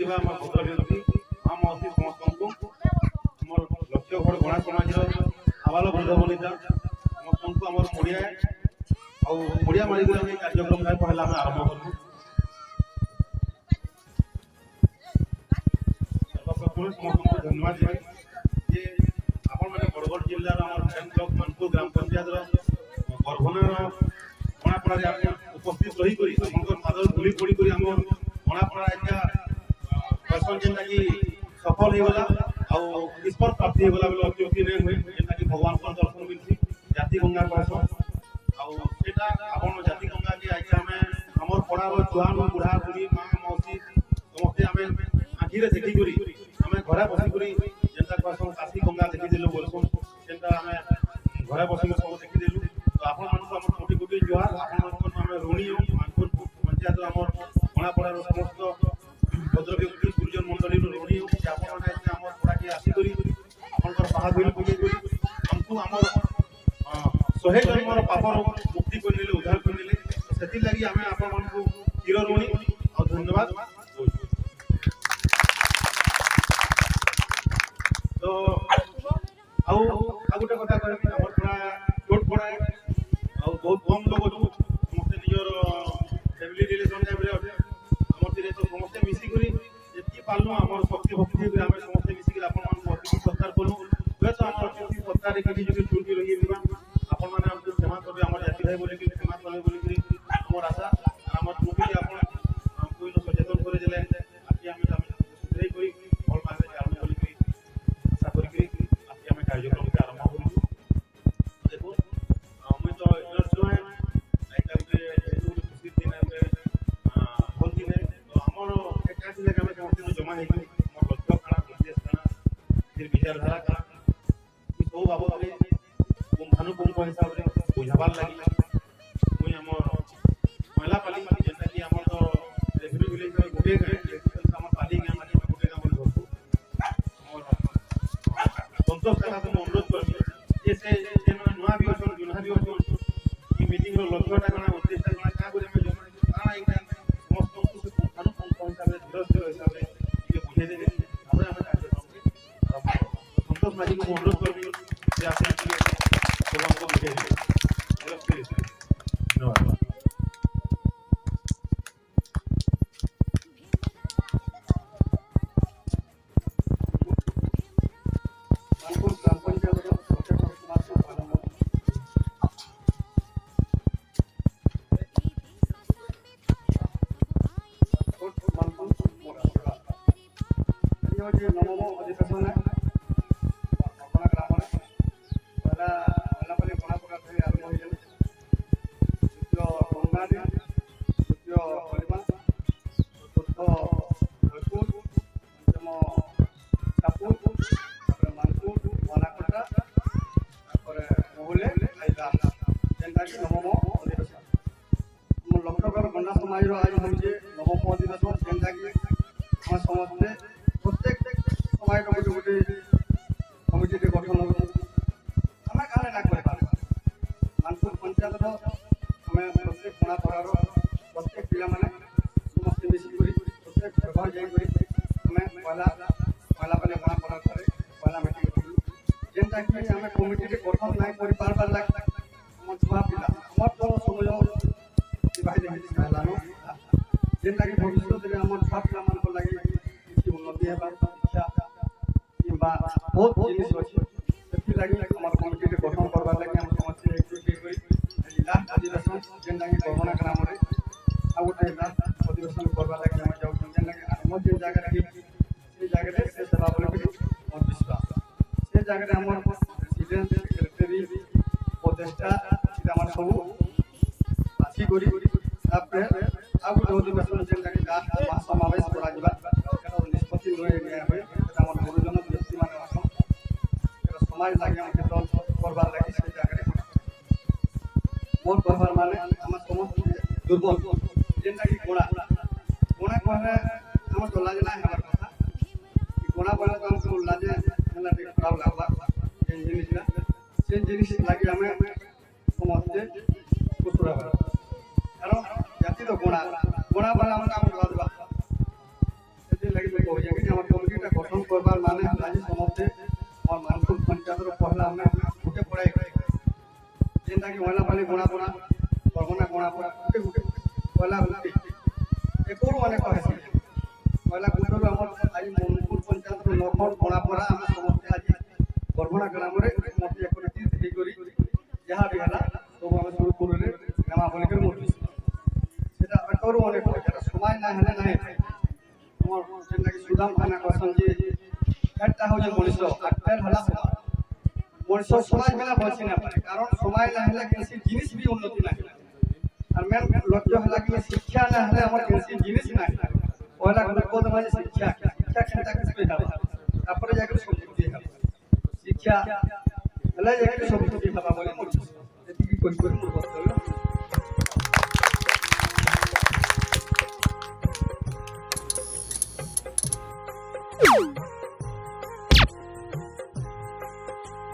ଥିବା ଆମ ଭଦ୍ର ବ୍ୟକ୍ତି ମା ମାଉସୀ ସମସ୍ତଙ୍କୁ ଆମର ଲକ୍ଷ୍ୟ ଘର ଗଣା ସମାଜର ଆବାଳ ବୃଦ୍ଧ ବନିତା ସମସ୍ତଙ୍କୁ ଆମର ପଡ଼ିଆ ଆଉ ପଡ଼ିଆ ମାଳିକରେ ଆମେ କାର୍ଯ୍ୟକ୍ରମ ପହଲା ଆମେ ଆରମ୍ଭ କଲୁ। ସର୍ବପ୍ରଥମେ ସମସ୍ତଙ୍କୁ ଧନ୍ୟବାଦ ଦେବି ଯେ ଆପଣମାନେ ବରଗଡ଼ ଜିଲ୍ଲାର ଆମର ଫ୍ରେଣ୍ଡ ବ୍ଲକ ମାନପୁର ଗ୍ରାମ ପଞ୍ଚାୟତର ଗର୍ଭନାର ଗଣାପଡ଼ାରେ ଆମେ ଉପସ୍ଥିତ ରହିକରି ଆପଣଙ୍କର ପାଦରେ ଧୂଳି ପଡ଼ିକରି ଆମ ଗଣାପଡ଼ା ଏଇଟା ଫସଲ ଯେନ୍ଟାକି ସଫଳ ହେଇଗଲା ଆଉ ଈଶ୍ୱର ପ୍ରାପ୍ତି ହେଇଗଲା ବୋଲେ ଅତ୍ୟୁକ୍ତି ନାଇଁ ହୁଏ ଯେନ୍ଟାକି ଭଗବାନଙ୍କର ଦର୍ଶନ ମିଳିଛି ଜାତି ଗଙ୍ଗା କହେସନ୍ ଆଉ ସେଇଟା ଆପଣ ଜାତି ଗଙ୍ଗାକେ ଆଜି ଆମେ ଆମର ପଡ଼ାର ଛୁଆନୁ ବୁଢ଼ା ବୁଢ଼ୀ ମା ମାଉସୀ ସମସ୍ତେ ଆମେ ଆଖିରେ ଦେଖିକରି ଆମେ ଘରେ ବସିକରି ଯେନ୍ଟା କହେସନ୍ କାଶୀ ଗଙ୍ଗା ଦେଖିଦେଲୁ ବୋଲସନ୍ ସେନ୍ଟା ଆମେ ଘରେ ବସିକରି ସବୁ ଦେଖିଦେଲୁ। ତ ଆପଣମାନଙ୍କୁ ଆମର କୋଟି କୋଟି ଜୁହାର ଆପଣମାନଙ୍କୁ ଆମେ ଋଣୀ ମାନପୁର ପଞ୍ଚାୟତ ଆମର ଗଣାପଡ଼ାର ସମସ୍ତ ଭଦ୍ର ବ୍ୟକ୍ତି ଗୁରୁଜନ ମଣ୍ଡଳୀରୁ ଋଣୀ ଯେ ଆପଣମାନେ ଆମର ପଡ଼ାକେ ଆସିକରି ଆପଣଙ୍କର ପାହା ଧୂଳି ପକେଇକରି ଆମକୁ ଆମର 100 ଜନ୍ମର ପାପର ମୁକ୍ତି କରିନେଲେ ଉଦ୍ଧାର କରିନେଲେ ସେଥିଲାଗି ଆମେ ଆପଣମାନଙ୍କୁ ଚିର ଋଣୀ ଆଉ ଧନ୍ୟବାଦ ଦଉଛୁ। ତ ଆଉ ଗୋଟେ କଥା କହିବି ଆମର ପଡ଼ା ଛୋଟ ପଡ଼ା ଆଉ ବହୁତ କମ୍ ଲୋକ ଅଛୁ ସମସ୍ତେ ନିଜର ଫ୍ୟାମିଲି ରିଲେସନ୍ ଟାଇପ୍ରେ ଅଛେ ଆମର ଥିଲେ ତ ସମସ୍ତେ ମିଶିକରି ଯେତିକି ପାରଲୁ ଆମର ଶକ୍ତି ଭକ୍ତି ହେଇକରି ଆମେ ସମସ୍ତେ ମିଶିକରି ଆପଣମାନଙ୍କୁ ଅତିଥି ସତ୍କାର କଲୁ ହୁଏତ ଆମର ଅତିଥି ସତ୍କାରରେ କିଛି ଯଦି ତ୍ରୁଟି ରହିଯିବା ଆପଣମାନେ ଆମକୁ କ୍ଷମା କରିବେ ଆମର ଜାତି ଭାଇ ବୋଲିକିରି କ୍ଷମା କରିବେ ବୋଲିକିରି ଆମର ଆଶା ଆମର ତ୍ରୁଟି ଆପଣ ଆମକୁ ସଚେତନ କରିଦେଲେ ଆଜି ଆମେ ସୁଧେଇ କରି ଭଲ ଭାବରେ ଚାଲୁ ବୋଲିକିରି ଆଶା କରିକିରି ଆଜି ଆମେ କାର୍ଯ୍ୟକ୍ରମକୁ ଆରମ୍ଭ କରୁଛୁ। ଦେଖୁନ ମୁଇଁ ତ ଛୁଆ ଏଇଟା ଗୋଟେ ଯେହେତୁ ଖୁସି ଦିନ ଗୋଟେ ଭଲ ଦିନ ତ ଆମର ଏକା ଥିଲେ ଆମେ ସମସ୍ତେ ଜମା ହେଇକି ଆମର ଲକ୍ଷ୍ୟ କାଣା ଉଦ୍ଦେଶ୍ୟ କାଣା ବିଚାରଧାରା କାଣା ସବୁ ବାବଦରେ ପୁଙ୍ଖାନୁପୁଙ୍ଖ ହିସାବରେ ବୁଝାବାର ଲାଗି ମୁଇଁ ଆମର ମହିଳା ପାଲି ଯେନ୍ଟାକି ଆମର ତ ରେଭିନ୍ୟୁ ଭିଲେଜର ଗୋଟିଏ ଗାଁ ଆମର ପାଲି ଗାଁ ମାନେ ଗୋଟିଏ ଗାଁ ବୋଲି ଧରଛୁ ଆମର ସନ୍ତୋଷ କାକାକୁ ମୁଁ ଅନୁରୋଧ କରିବି ଯେ ସେ ଯେମାନେ ନୂଆ ବି ଅଛନ୍ ଜୁହ୍ନା ବି ଅଛନ୍ ଏ ମିଟିଂର ଲକ୍ଷ୍ୟଟା କାଣା ଉଦ୍ଦେଶ୍ୟ କାଣା କାଁ କରି ଆମେ ଜମା କାଣା ଏଇଟା ସମସ୍ତଙ୍କୁ ସେ ପୁଙ୍ଖାନୁପୁଙ୍ଖ ହିସାବରେ ଧୀର ଧୀର ହିସାବରେ ଟିକେ ବୁଝେଇଦେବେ ତାପରେ ଆମେ କାର୍ଯ୍ୟକ୍ରମକୁ ଆରମ୍ଭ କରିବୁ। ସନ୍ତୋଷ ମାଝୀକୁ ମୁଁ ଅନୁରୋଧ କରିବି ଯେ ଆପଣ ଟିକେ ସେମାନଙ୍କୁ ବୁଝେଇଦେବେ। ଧନ୍ୟବାଦ। नवम अधिवेशन है अपना ग्राम में पहला पहले गणापड़ा से आरंभ हो गया द्वितीय गंगादी तृतीय परिमा चतुर्थ भरपूर पंचम सापुर मानपुर बनाकटा बहुले आईला जेनटा कि नवम अधिवेशन आम लक्ष्यकर गंडा समाज आज हूँ नवम अधिवेशन जेनटा कि हम समस्ते प्रत्येक समाज गोटे गोटे कमिटी गठन हो आम क्या ना कर मानपुर पंचायत आम प्रत्येक गणापड़ार प्रत्येक पिला माने समस्त मिसिक प्रत्येक व्यवहार जाइए आम पहला पहला पहले गणापड़ा पहला मीटिंग कलु जेनटा कि आम कमिटी गठन ना कर पार्बार लगे आम छुआ पिला आम तो समय अतिबाहित होलानो जेनटा कि भविष्य में आम छुआ पिला मान लगे उन्नति हेबार इच्छा किंबा बहुत जिनिस अछि सेति लागि हमर कमिटी गठन करबार लागि हम समस्त एकजुट होई लास्ट अधिवेशन जेन लागि गवर्नर ग्राम रे आ गोटे लास्ट अधिवेशन करबार लागि हम जाउ जेन लागि हम जे जगह रे से जगह रे से सेवा बोले मोर विश्वास से जगह रे हमर प्रेसिडेंट सेक्रेटरी उपदेष्टा से हमर सब आसी गोरी तापर आ गोटे अधिवेशन जेन लागि लास्ट समावेश करा जिबा निष्पत्ति गुरुजन व्यक्ति मान समाज लगे दल करवार लगे से जगह मोर कहबार माने आम समस्त दुर्बल जेनटा कि गोड़ा गोड़ा कहले आम तो लाज ना हेबार कथा गोड़ा बोले तो हमको लाजे हेला देख खराब लागबा जेन जिनिसटा से जिनिस लागि आम समस्त खुश रहबा कारण जाति तो गोड़ा गोड़ा बोले हम काम करबा से लगे ଯାଇକି ଆମର କମିଟିଟା ଗଠନ କରବାର ମାନେ ହେଲା ଯେ ସମସ୍ତେ আমার মানপুর পঞ্চায়েতর পহলা আমি গুটে পড়াই যেটা কি মহিলা পালি গোনা পোনা বরগনা গোনা পোনা গুটে গুটে পহলা গুটে একর অনেক আছে পহলা গুটে আমার আজ মনপুর পঞ্চায়েতর নখন গোনা পোনা আমি সমস্ত আজ বরগনা গ্রামরে সমস্ত একটি ঠিক করি যাহা বি হেলা তবু আমি শুরু করলে গ্রামা বলিকে মূর্তি সেটা একর অনেক যেটা সময় না হেলে নাই আমার যেটা কি সুদাম খানা কসম যে একটা হচ্ছে মনুষ্য আর ফের হলা সমাজ মনুষ্য সমাজ মেলা বলছি না পারে কারণ সময় না হলে কৃষি জিনিস বি উন্নতি না আর মেন লক্ষ্য হলা কি শিক্ষা না হলে আমার কৃষি জিনিস না পয়লা লক্ষ্য তো মানে শিক্ষা শিক্ষা ক্ষেত্রে কিছু হবে তারপরে যাকে সমৃদ্ধি হবে শিক্ষা হলে যাকে সমৃদ্ধি হবে বলে বলছি এটি কই কই করতে হবে